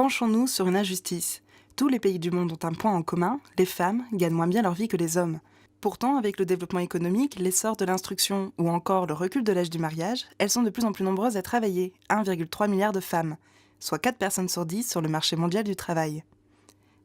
Penchons-nous sur une injustice. Tous les pays du monde ont un point en commun, les femmes gagnent moins bien leur vie que les hommes. Pourtant, avec le développement économique, l'essor de l'instruction ou encore le recul de l'âge du mariage, elles sont de plus en plus nombreuses à travailler, 1,3 milliard de femmes, soit 4 personnes sur 10 sur le marché mondial du travail.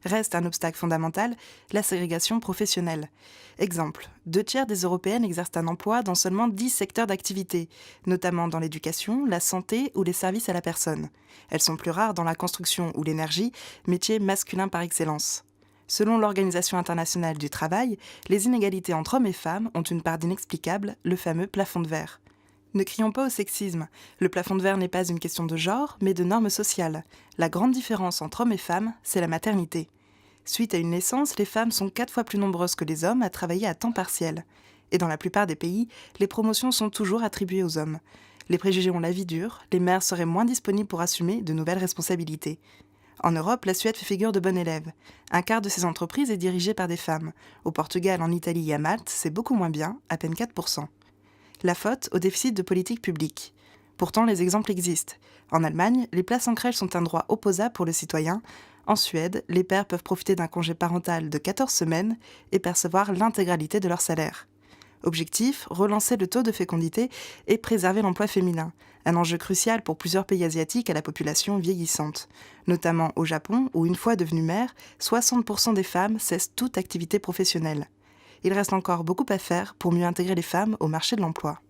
Reste un obstacle fondamental, la ségrégation professionnelle. Exemple, 2 tiers des Européennes exercent un emploi dans seulement 10 secteurs d'activité, notamment dans l'éducation, la santé ou les services à la personne. Elles sont plus rares dans la construction ou l'énergie, métiers masculins par excellence. Selon l'Organisation internationale du travail, les inégalités entre hommes et femmes ont une part d'inexplicable, le fameux plafond de verre. Ne crions pas au sexisme. Le plafond de verre n'est pas une question de genre, mais de normes sociales. La grande différence entre hommes et femmes, c'est la maternité. Suite à une naissance, les femmes sont 4 fois plus nombreuses que les hommes à travailler à temps partiel. Et dans la plupart des pays, les promotions sont toujours attribuées aux hommes. Les préjugés ont la vie dure, les mères seraient moins disponibles pour assumer de nouvelles responsabilités. En Europe, la Suède fait figure de bonne élève. 1 quart de ses entreprises est dirigé par des femmes. Au Portugal, en Italie et à Malte, c'est beaucoup moins bien, à peine 4%. La faute au déficit de politique publique. Pourtant, les exemples existent. En Allemagne, les places en crèche sont un droit opposable pour le citoyen. En Suède, les pères peuvent profiter d'un congé parental de 14 semaines et percevoir l'intégralité de leur salaire. Objectif, relancer le taux de fécondité et préserver l'emploi féminin, un enjeu crucial pour plusieurs pays asiatiques à la population vieillissante, notamment au Japon où, une fois devenues mères, 60% des femmes cessent toute activité professionnelle. Il reste encore beaucoup à faire pour mieux intégrer les femmes au marché de l'emploi.